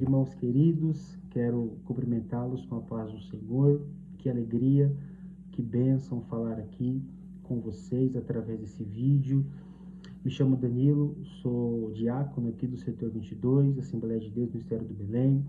Irmãos queridos, quero cumprimentá-los com a paz do Senhor. Que alegria, que bênção falar aqui com vocês através desse vídeo. Me chamo Danilo, sou diácono aqui do setor 22, Assembleia de Deus, Ministério do Belém.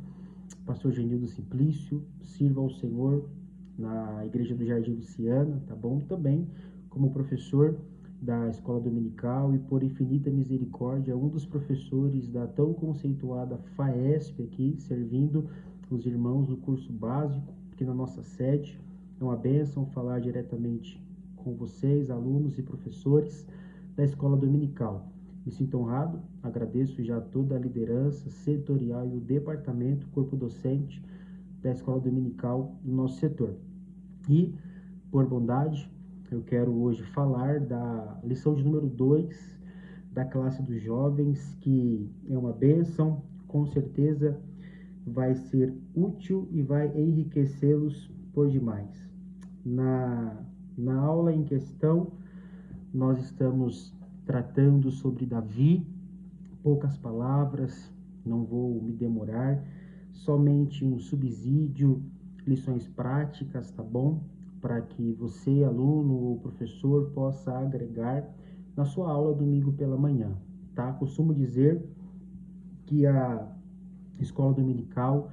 Pastor Genildo Simplício, sirva ao Senhor na Igreja do Jardim Luciana, tá bom? Também como professor da Escola Dominical e, por infinita misericórdia, um dos professores da tão conceituada FAESP aqui, servindo os irmãos no curso básico, aqui na nossa sede. É uma bênção falar diretamente com vocês, alunos e professores da Escola Dominical. Me sinto honrado, agradeço já toda a liderança setorial e o departamento, corpo docente da Escola Dominical do nosso setor. E, por bondade, eu quero hoje falar da lição de número 2 da classe dos jovens, que é uma bênção, com certeza vai ser útil e vai enriquecê-los por demais. Na aula em questão, nós estamos tratando sobre Davi, poucas palavras, não vou me demorar, somente um subsídio, lições práticas, tá bom? Para que você, aluno ou professor, possa agregar na sua aula domingo pela manhã, tá? Costumo dizer que a escola dominical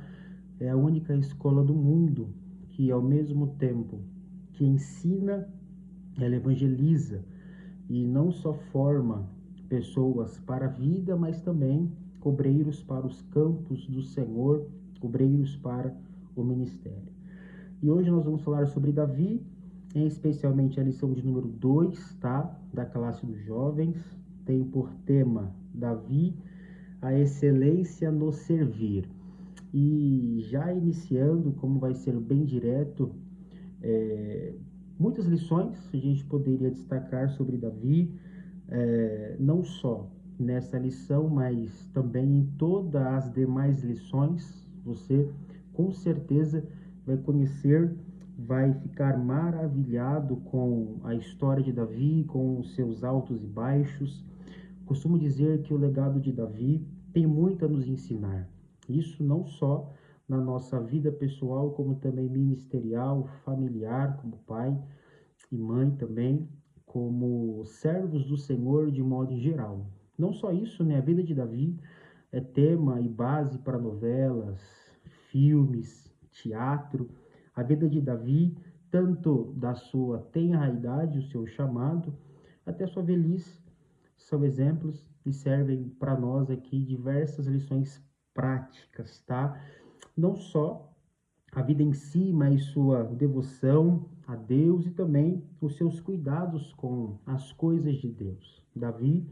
é a única escola do mundo que, ao mesmo tempo que ensina, ela evangeliza e não só forma pessoas para a vida, mas também obreiros para os campos do Senhor, obreiros para o ministério. E hoje nós vamos falar sobre Davi, especialmente a lição de número 2, tá? Da classe dos jovens. Tem por tema Davi, a excelência no servir. E já iniciando, como vai ser bem direto, muitas lições a gente poderia destacar sobre Davi, não só nessa lição, mas também em todas as demais lições. Você com certeza vai conhecer, vai ficar maravilhado com a história de Davi, com os seus altos e baixos. Costumo dizer que o legado de Davi tem muito a nos ensinar. Isso não só na nossa vida pessoal, como também ministerial, familiar, como pai e mãe também, como servos do Senhor de modo geral. Não só isso, né? A vida de Davi é tema e base para novelas, filmes, teatro. A vida de Davi, tanto da sua tenra idade, o seu chamado, até sua velhice, são exemplos e servem para nós aqui diversas lições práticas, tá? Não só a vida em si, mas sua devoção a Deus e também os seus cuidados com as coisas de Deus. Davi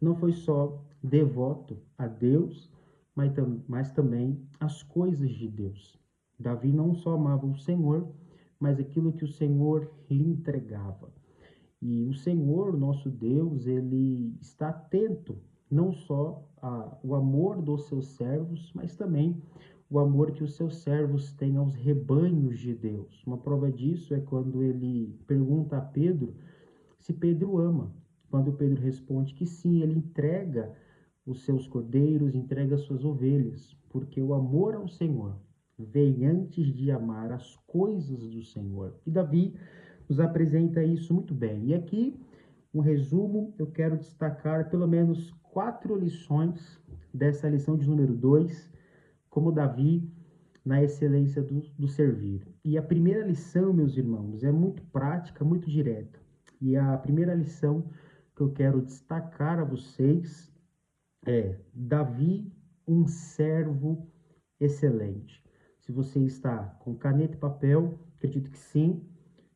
não foi só devoto a Deus, mas também as coisas de Deus. Davi não só amava o Senhor, mas aquilo que o Senhor lhe entregava. E o Senhor, nosso Deus, ele está atento não só ao amor dos seus servos, mas também o amor que os seus servos têm aos rebanhos de Deus. Uma prova disso é quando ele pergunta a Pedro se Pedro ama. Quando Pedro responde que sim, ele entrega os seus cordeiros, entrega as suas ovelhas, porque o amor ao Senhor vem antes de amar as coisas do Senhor. E Davi nos apresenta isso muito bem. E aqui, um resumo, eu quero destacar pelo menos 4 lições dessa lição de número 2, como Davi na excelência do servir. E a primeira lição, meus irmãos, é muito prática, muito direta. E a primeira lição que eu quero destacar a vocês é Davi, um servo excelente. Se você está com caneta e papel, acredito que sim,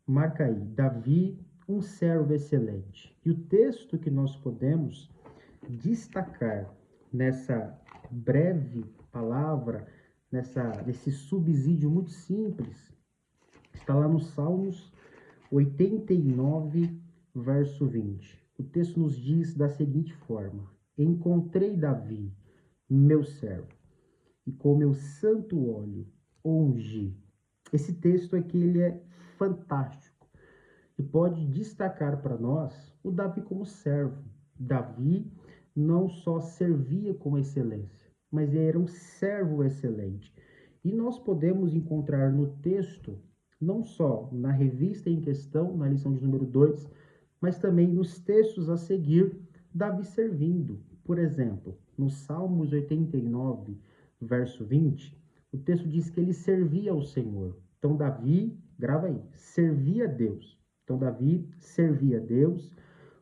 marca aí, Davi, um servo excelente. E o texto que nós podemos destacar nessa breve palavra, nesse subsídio muito simples, está lá no Salmos 89, verso 20. O texto nos diz da seguinte forma: encontrei Davi, meu servo, e com meu santo óleo o ungi. Esse texto aqui ele é fantástico e pode destacar para nós o Davi como servo. Davi não só servia com excelência, mas ele era um servo excelente. E nós podemos encontrar no texto, não só na revista em questão, na lição de número 2, mas também nos textos a seguir, Davi servindo. Por exemplo, no Salmos 89, verso 20, o texto diz que ele servia ao Senhor. Então, Davi, grava aí, servia a Deus. Então, Davi servia a Deus.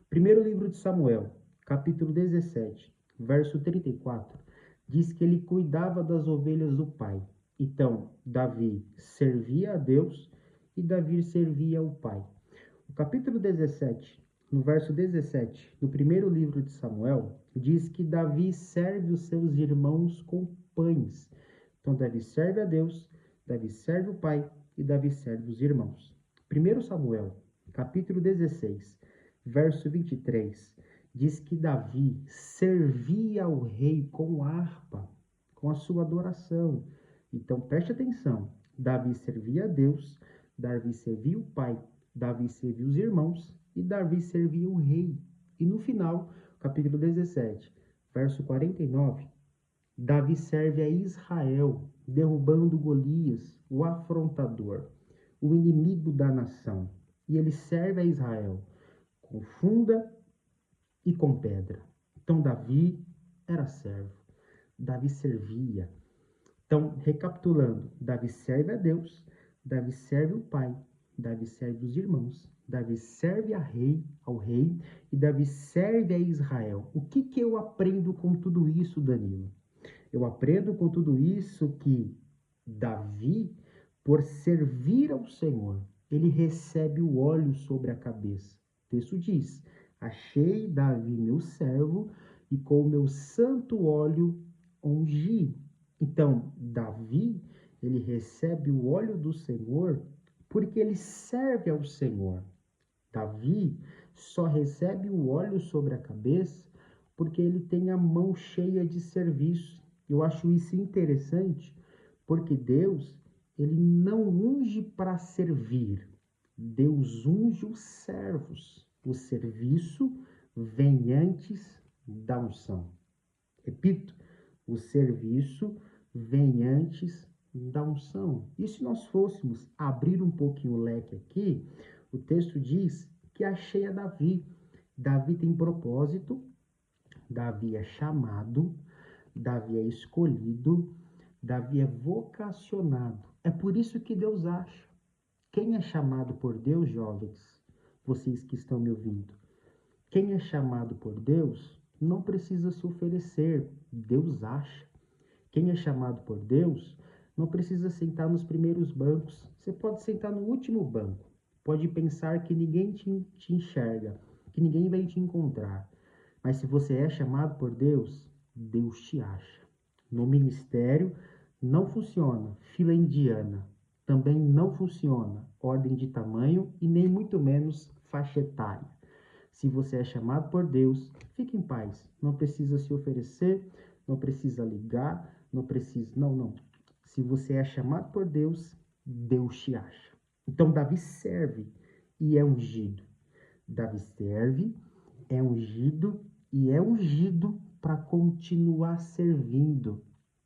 Primeiro livro de Samuel, capítulo 17, verso 34, diz que ele cuidava das ovelhas do pai. Então, Davi servia a Deus e Davi servia ao pai. O capítulo 17, no verso 17, do primeiro livro de Samuel, diz que Davi serve os seus irmãos com pães. Então, Davi serve a Deus, Davi serve o pai e Davi serve os irmãos. 1 Samuel, capítulo 16, verso 23, diz que Davi servia ao rei com harpa, com a sua adoração. Então, preste atenção, Davi servia a Deus, Davi servia o pai, Davi servia os irmãos e Davi servia o rei. E no final, capítulo 17, verso 49, Davi serve a Israel, derrubando Golias, o afrontador, o inimigo da nação. E ele serve a Israel com funda e com pedra. Então Davi era servo, Davi servia. Então, recapitulando, Davi serve a Deus, Davi serve o pai, Davi serve os irmãos, Davi serve ao rei e Davi serve a Israel. O que eu aprendo com tudo isso, Danilo? Eu aprendo com tudo isso que Davi, por servir ao Senhor, ele recebe o óleo sobre a cabeça. O texto diz: achei Davi meu servo e com o meu santo óleo ungi. Então, Davi, ele recebe o óleo do Senhor porque ele serve ao Senhor. Davi só recebe o óleo sobre a cabeça porque ele tem a mão cheia de serviço. Eu acho isso interessante, porque Deus, ele não unge para servir. Deus unge os servos. O serviço vem antes da unção. Repito, o serviço vem antes da unção. E se nós fôssemos abrir um pouquinho o leque aqui, o texto diz que achei a Davi. Davi tem propósito, Davi é chamado, Davi é escolhido, Davi é vocacionado. É por isso que Deus acha. Quem é chamado por Deus, jovens, vocês que estão me ouvindo, quem é chamado por Deus não precisa se oferecer, Deus acha. Quem é chamado por Deus não precisa sentar nos primeiros bancos, você pode sentar no último banco, pode pensar que ninguém te enxerga, que ninguém vai te encontrar. Mas se você é chamado por Deus, Deus te acha. No ministério não funciona fila indiana, também não funciona ordem de tamanho e nem muito menos faixa etária. Se você é chamado por Deus, fique em paz. Não precisa se oferecer, não precisa ligar, não precisa... Não. Se você é chamado por Deus, Deus te acha. Então, Davi serve e é ungido. Davi serve, é ungido e é ungido para continuar servindo.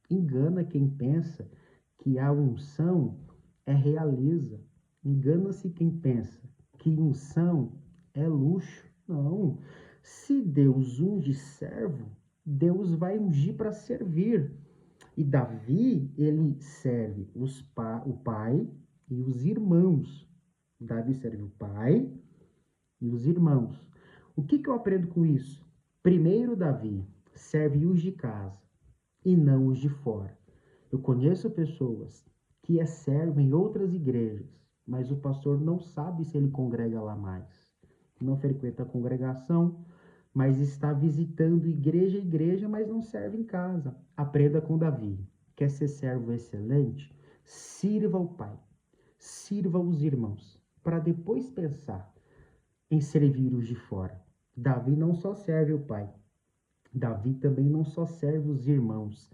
Engana quem pensa que a unção é realeza. Engana-se quem pensa que unção é luxo. Não. Se Deus unge servo, Deus vai ungir para servir. E Davi, ele serve o pai e os irmãos. Davi serve o pai e os irmãos. O que eu aprendo com isso? Primeiro, Davi serve os de casa e não os de fora. Eu conheço pessoas que é servo em outras igrejas, mas o pastor não sabe se ele congrega lá mais. Não frequenta a congregação, mas está visitando igreja, mas não serve em casa. Aprenda com Davi. Quer ser servo excelente? Sirva o pai, sirva os irmãos, para depois pensar em servir os de fora. Davi não só serve o pai, Davi também não só serve os irmãos,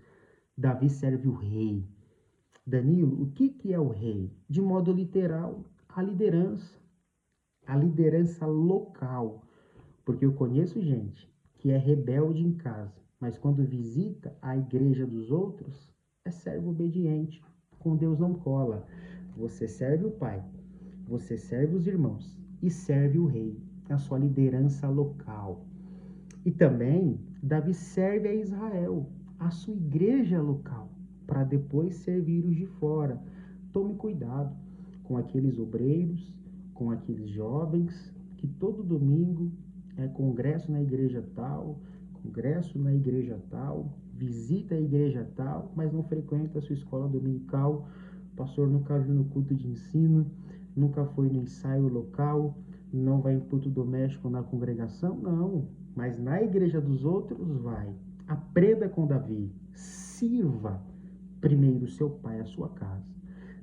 Davi serve o rei. Danilo, o que é o rei? De modo literal, a liderança local. Porque eu conheço gente que é rebelde em casa, mas quando visita a igreja dos outros, é servo obediente. Com Deus não cola. Você serve o Pai, você serve os irmãos e serve o rei, a sua liderança local. E também, Davi serve a Israel, a sua igreja local, para depois servir os de fora. Tome cuidado com aqueles obreiros, com aqueles jovens, que todo domingo é congresso na igreja tal, congresso na igreja tal, visita a igreja tal, mas não frequenta a sua escola dominical. O pastor nunca viu no culto de ensino, nunca foi no ensaio local, não vai em culto doméstico na congregação, não. Mas na igreja dos outros vai. Aprenda com Davi. Sirva primeiro seu pai, a sua casa.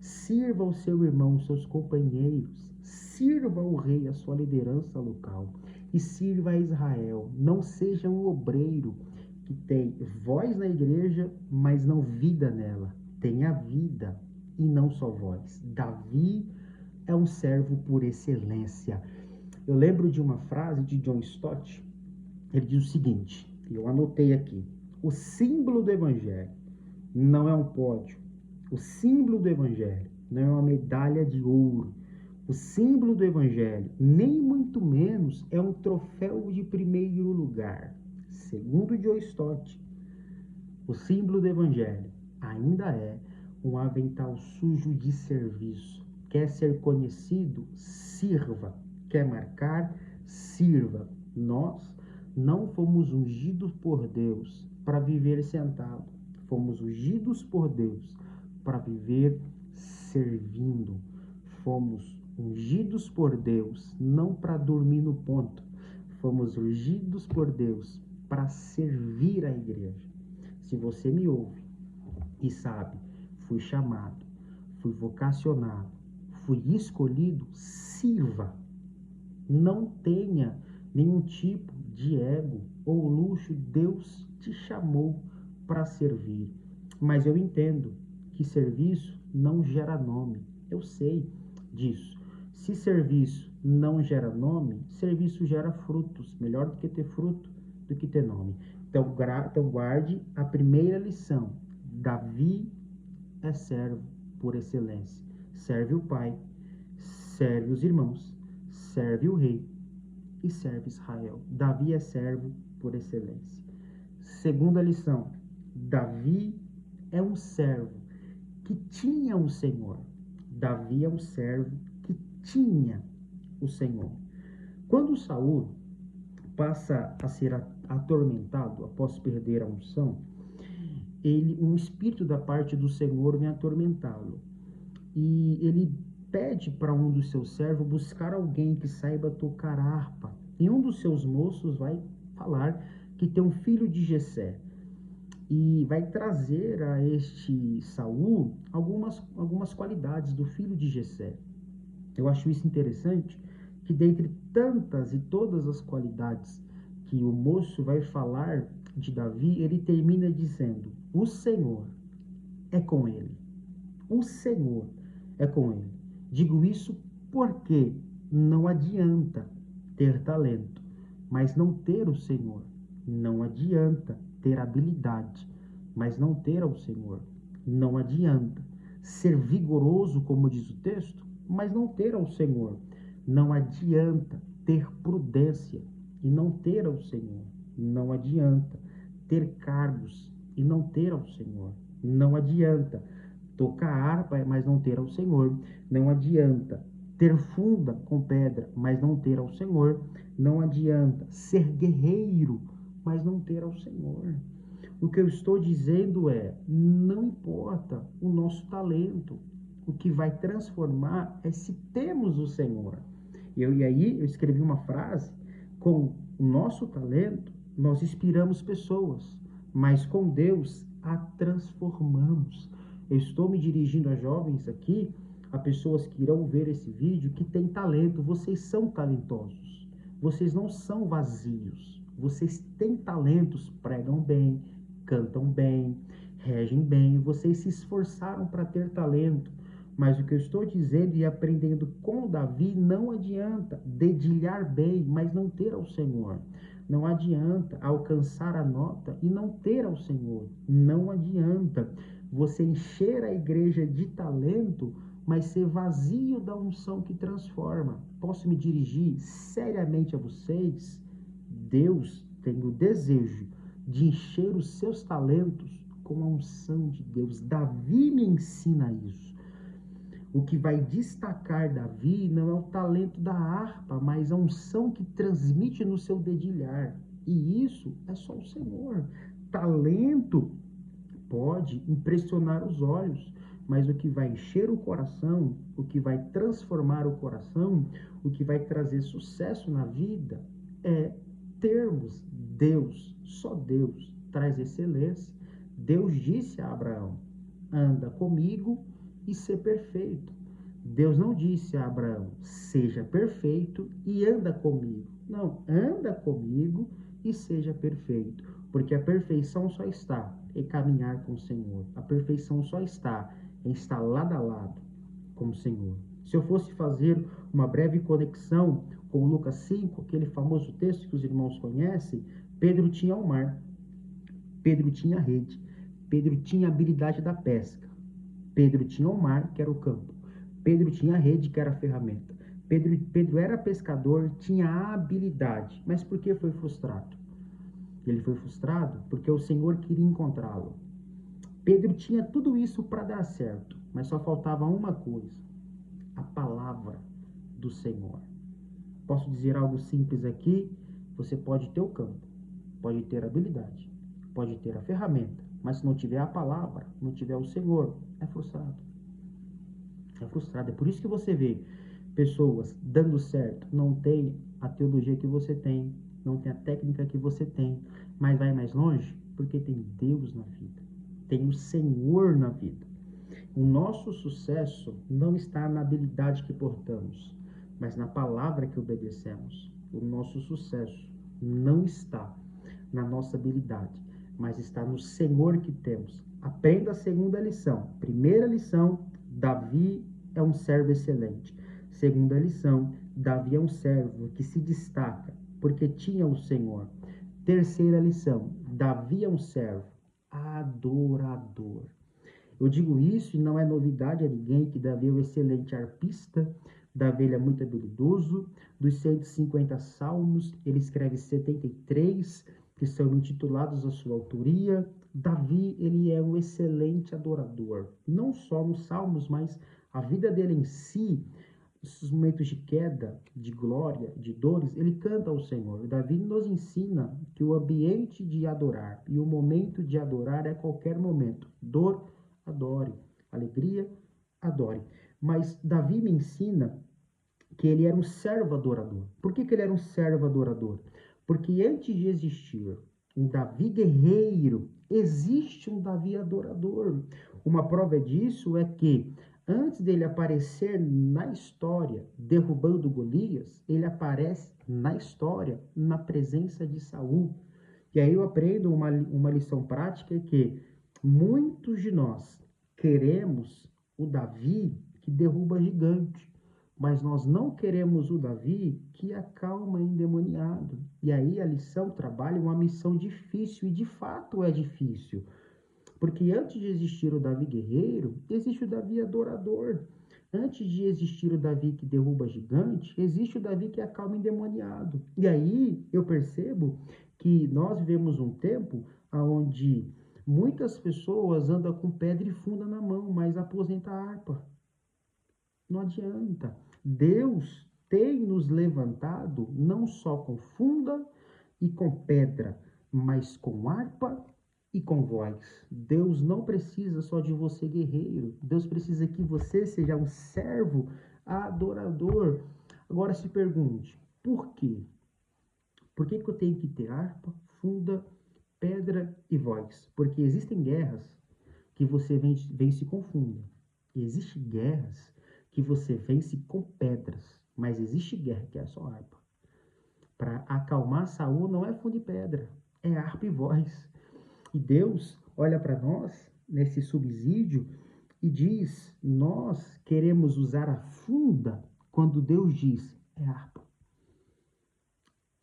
Sirva o seu irmão, os seus companheiros. Sirva o rei, a sua liderança local. E sirva a Israel. Não seja um obreiro que tem voz na igreja, mas não vida nela. Tenha vida e não só voz. Davi é um servo por excelência. Eu lembro de uma frase de John Stott. Ele diz o seguinte, eu anotei aqui: o símbolo do evangelho não é um pódio, o símbolo do evangelho não é uma medalha de ouro, o símbolo do evangelho nem muito menos é um troféu de primeiro lugar. Segundo John Stott, o símbolo do evangelho ainda é um avental sujo de serviço. Quer ser conhecido? Sirva. Quer marcar? Sirva. Nós não fomos ungidos por Deus para viver sentado. Fomos ungidos por Deus para viver servindo. Fomos ungidos por Deus não para dormir no ponto. Fomos ungidos por Deus para servir a igreja. Se você me ouve e sabe, fui chamado, fui vocacionado, fui escolhido, sirva. Não tenha nenhum tipo de ego ou luxo. Deus te chamou para servir. Mas eu entendo que serviço não gera nome. Eu sei disso. Se serviço não gera nome, serviço gera frutos. Melhor do que ter fruto, do que ter nome. Então guarde a primeira lição. Davi é servo por excelência. Serve o pai, serve os irmãos, serve o rei e serve Israel. Davi é servo por excelência. Segunda lição. Davi é um servo que tinha um Senhor. Davi é um servo que tinha o Senhor. Quando Saul passa a ser atormentado após perder a unção, um espírito da parte do Senhor vem atormentá-lo. E ele pede para um dos seus servos buscar alguém que saiba tocar harpa. E um dos seus moços vai falar que tem um filho de Jessé. E vai trazer a este Saul algumas qualidades do filho de Jessé. Eu acho isso interessante, que dentre tantas e todas as qualidades que o moço vai falar de Davi, ele termina dizendo: o Senhor é com ele. O Senhor é com ele. Digo isso porque não adianta ter talento, mas não ter o Senhor. Não adianta ter habilidade, mas não ter ao Senhor. Não adianta ser vigoroso, como diz o texto, mas não ter ao Senhor. Não adianta ter prudência e não ter ao Senhor. Não adianta ter cargos e não ter ao Senhor. Não adianta tocar harpa, mas não ter ao Senhor. Não adianta ter funda com pedra, mas não ter ao Senhor. Não adianta ser guerreiro, mas não ter ao Senhor. O que eu estou dizendo é, não importa o nosso talento. O que vai transformar é se temos o Senhor. E aí eu escrevi uma frase: com o nosso talento, nós inspiramos pessoas, mas com Deus a transformamos. Eu estou me dirigindo a jovens aqui, a pessoas que irão ver esse vídeo, que têm talento. Vocês são talentosos. Vocês não são vazios. Vocês têm talentos, pregam bem, cantam bem, regem bem. Vocês se esforçaram para ter talento. Mas o que eu estou dizendo e aprendendo com Davi, não adianta dedilhar bem, mas não ter ao Senhor. Não adianta alcançar a nota e não ter ao Senhor. Não adianta você encher a igreja de talento, mas ser vazio da unção que transforma. Posso me dirigir seriamente a vocês? Deus tem o desejo de encher os seus talentos com a unção de Deus. Davi me ensina isso. O que vai destacar Davi não é o talento da harpa, mas a unção que transmite no seu dedilhar. E isso é só o Senhor. Talento pode impressionar os olhos, mas o que vai encher o coração, o que vai transformar o coração, o que vai trazer sucesso na vida é termos Deus. Só Deus traz excelência. Deus disse a Abraão: anda comigo e ser perfeito. Deus não disse a Abraão: seja perfeito e anda comigo. Não, anda comigo e seja perfeito. Porque a perfeição só está em caminhar com o Senhor. A perfeição só está em estar lado a lado com o Senhor. Se eu fosse fazer uma breve conexão com Lucas 5, aquele famoso texto que os irmãos conhecem, Pedro tinha o mar, Pedro tinha a rede, Pedro tinha a habilidade da pesca, Pedro tinha o mar, que era o campo, Pedro tinha a rede, que era a ferramenta. Pedro era pescador, tinha a habilidade, mas por que foi frustrado? Ele foi frustrado porque o Senhor queria encontrá-lo. Pedro tinha tudo isso para dar certo, mas só faltava uma coisa: a palavra do Senhor. Posso dizer algo simples aqui? Você pode ter o campo, pode ter a habilidade, pode ter a ferramenta, mas se não tiver a palavra, não tiver o Senhor, é frustrado. É frustrado. É por isso que você vê pessoas dando certo, não tem a teologia que você tem, não tem a técnica que você tem, mas vai mais longe porque tem Deus na vida, tem o Senhor na vida. O nosso sucesso não está na habilidade que portamos, mas na palavra que obedecemos. O nosso sucesso não está na nossa habilidade, mas está no Senhor que temos. Aprenda a segunda lição. Primeira lição: Davi é um servo excelente. Segunda lição: Davi é um servo que se destaca porque tinha o Senhor. Terceira lição: Davi é um servo adorador. Eu digo isso e não é novidade a ninguém que Davi é um excelente arpista, Davi ele é muito habilidoso. Dos 150 salmos, ele escreve 73, que são intitulados à sua autoria. Davi, ele é um excelente adorador, não só nos salmos, mas a vida dele em si, esses momentos de queda, de glória, de dores, ele canta ao Senhor. Davi nos ensina que o ambiente de adorar e o momento de adorar é qualquer momento. Dor, adore. Alegria, adore. Mas Davi me ensina que ele era um servo adorador. Por que ele era um servo adorador? Porque antes de existir um Davi guerreiro, existe um Davi adorador. Uma prova disso é que antes dele aparecer na história derrubando Golias, ele aparece na história na presença de Saul. E aí eu aprendo uma lição prática que muitos de nós queremos o Davi que derruba gigante, mas nós não queremos o Davi que acalma endemoniado. E aí a lição trabalha uma missão difícil, e de fato é difícil. Porque antes de existir o Davi guerreiro, existe o Davi adorador. Antes de existir o Davi que derruba gigante, existe o Davi que acalma endemoniado. E aí eu percebo que nós vivemos um tempo onde muitas pessoas andam com pedra e funda na mão, mas aposenta a harpa. Não adianta. Deus tem nos levantado não só com funda e com pedra, mas com harpa e com voz. Deus não precisa só de você, guerreiro. Deus precisa que você seja um servo adorador. Agora se pergunte, por quê? Por que eu tenho que ter harpa, funda, pedra e voz? Porque existem guerras que você vence com funda. E existem guerras que você vence com pedras. Mas existe guerra que é só harpa. Para acalmar Saul não é funda e pedra, é harpa e voz. E Deus olha para nós nesse subsídio e diz: nós queremos usar a funda quando Deus diz: é harpa.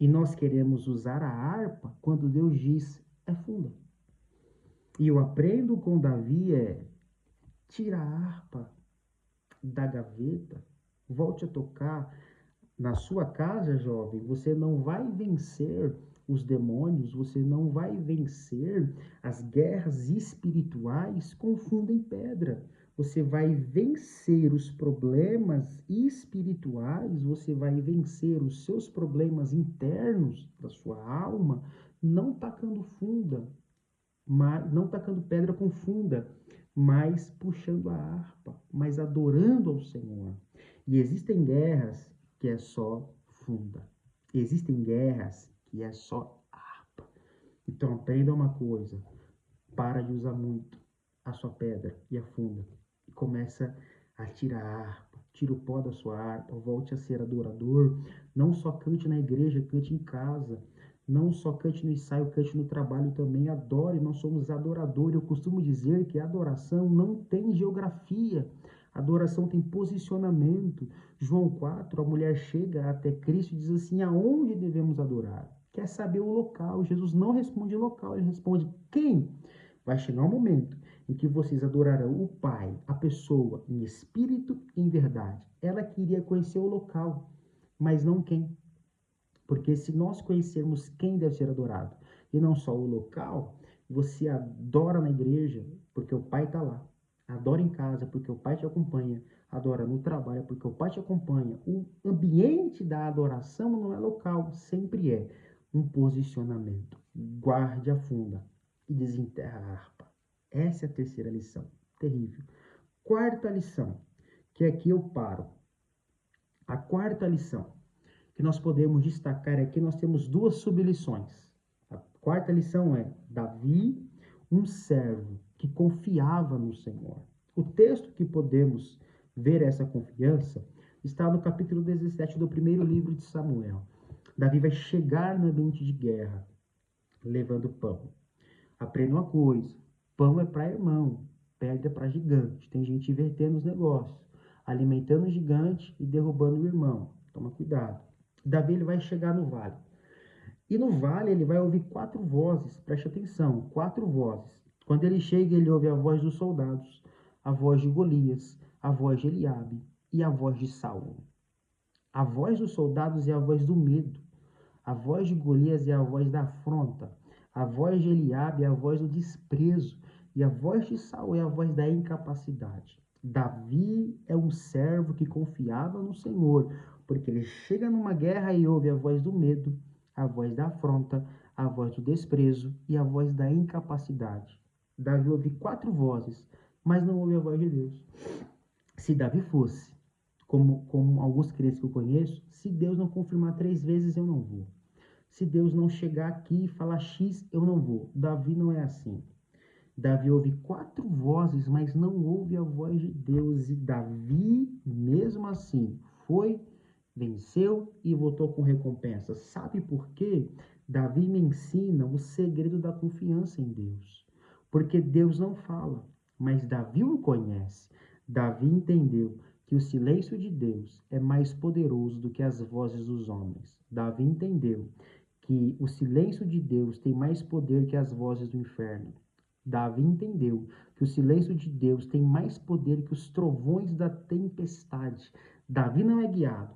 E nós queremos usar a harpa quando Deus diz, é funda. E eu aprendo com Davi tira a harpa da gaveta, volte a tocar. Na sua casa, jovem, você não vai vencer os demônios, você não vai vencer as guerras espirituais com fundo em pedra. Você vai vencer os problemas espirituais, você vai vencer os seus problemas internos da sua alma, não tacando funda, não tacando pedra com funda, mas puxando a harpa, mas adorando ao Senhor. E existem guerras que é só funda. Existem guerras que é só harpa. Então aprenda uma coisa, para de usar muito a sua pedra e a funda e começa a tirar a harpa, tira o pó da sua harpa, volte a ser adorador, não só cante na igreja, cante em casa, não só cante no ensaio, cante no trabalho também, adore, nós somos adoradores. Eu costumo dizer que a adoração não tem geografia, a adoração tem posicionamento. João 4, a mulher chega até Cristo e diz assim, aonde devemos adorar? Quer saber o local. Jesus não responde o local, ele responde quem? Vai chegar um momento em que vocês adorarão o Pai, a pessoa, em espírito e em verdade. Ela queria conhecer o local, mas não quem. Porque se nós conhecermos quem deve ser adorado e não só o local, você adora na igreja porque o Pai está lá. Adora em casa porque o Pai te acompanha. Adora no trabalho porque o Pai te acompanha. O ambiente da adoração não é local, sempre é um posicionamento. Guarde a funda e desenterra a harpa. Essa é a terceira lição. Terrível. Quarta lição, que aqui eu paro. A quarta lição que nós podemos destacar aqui, nós temos duas sublições. A quarta lição é Davi, um servo que confiava no Senhor. O texto que podemos ver essa confiança está no capítulo 17 do primeiro livro de Samuel. Davi vai chegar no ambiente de guerra, levando pão. Aprenda uma coisa, pão é para irmão, pedra é para gigante. Tem gente invertendo os negócios, alimentando o gigante e derrubando o irmão. Toma cuidado. Davi ele vai chegar no vale. E no vale ele vai ouvir 4 vozes, preste atenção, 4 vozes. Quando ele chega, ele ouve a voz dos soldados, a voz de Golias, a voz de Eliabe e a voz de Saul. A voz dos soldados é a voz do medo. A voz de Golias é a voz da afronta. A voz de Eliabe é a voz do desprezo. E a voz de Saul é a voz da incapacidade. Davi é um servo que confiava no Senhor, porque ele chega numa guerra e ouve a voz do medo, a voz da afronta, a voz do desprezo e a voz da incapacidade. Davi ouve 4 vozes, mas não ouve a voz de Deus. Se Davi fosse, como alguns crentes que eu conheço, se Deus não confirmar 3 vezes, eu não vou. Se Deus não chegar aqui e falar X, eu não vou. Davi não é assim. Davi ouve 4 vozes, mas não ouve a voz de Deus. E Davi, mesmo assim, foi, venceu e voltou com recompensa. Sabe por quê? Davi me ensina o segredo da confiança em Deus. Porque Deus não fala, mas Davi o conhece. Davi entendeu que o silêncio de Deus é mais poderoso do que as vozes dos homens. Davi entendeu que o silêncio de Deus tem mais poder que as vozes do inferno. Davi entendeu que o silêncio de Deus tem mais poder que os trovões da tempestade. Davi não é guiado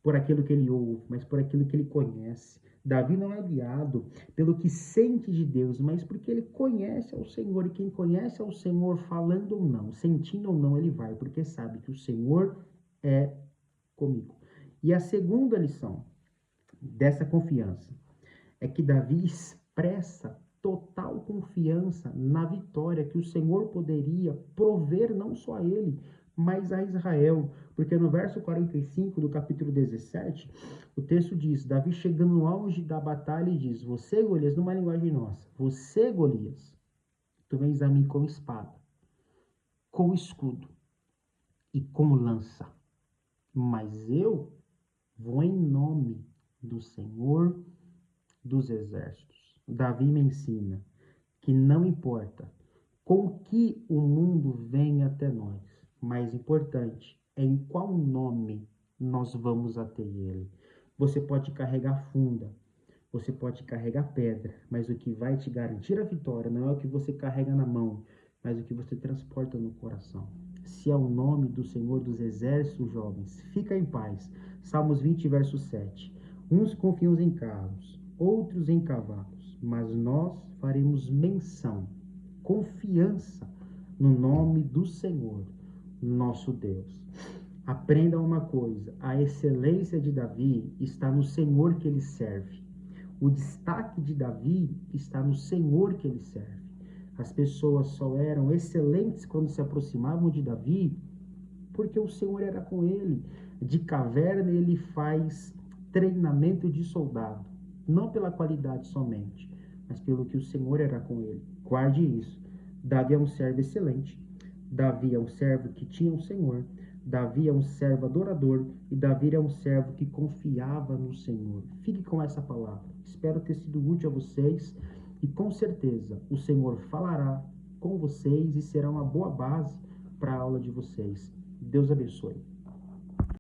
por aquilo que ele ouve, mas por aquilo que ele conhece. Davi não é guiado pelo que sente de Deus, mas porque ele conhece ao Senhor. E quem conhece ao Senhor, falando ou não, sentindo ou não, ele vai, porque sabe que o Senhor é comigo. E a segunda lição dessa confiança é que Davi expressa total confiança na vitória que o Senhor poderia prover não só a ele, mas a Israel. Porque no verso 45 do capítulo 17, o texto diz, Davi chegando no auge da batalha e diz, você, Golias, numa linguagem nossa, você, Golias, tu vens a mim com espada, com escudo e com lança, mas eu vou em nome do Senhor dos exércitos. Davi me ensina que não importa com que o mundo venha até nós, mais importante é em qual nome nós vamos até ele. Você pode carregar funda, Você pode carregar pedra, mas o que vai te garantir a vitória não é o que você carrega na mão, mas o que você transporta no coração. Se é o nome do Senhor dos Exércitos, jovens, fica em paz. Salmos 20, verso 7. Uns confiam em carros, outros em cavalos, mas nós faremos menção, confiança no nome do Senhor, nosso Deus. Aprenda uma coisa: a excelência de Davi está no Senhor que ele serve. O destaque de Davi está no Senhor que ele serve. As pessoas só eram excelentes quando se aproximavam de Davi, porque o Senhor era com ele. De caverna ele faz treinamento de soldado, não pela qualidade somente, mas pelo que o Senhor era com ele. Guarde isso. Davi é um servo excelente. Davi é um servo que tinha o Senhor. Davi é um servo adorador e Davi é um servo que confiava no Senhor. Fique com essa palavra. Espero ter sido útil a vocês e com certeza o Senhor falará com vocês e será uma boa base para a aula de vocês. Deus abençoe.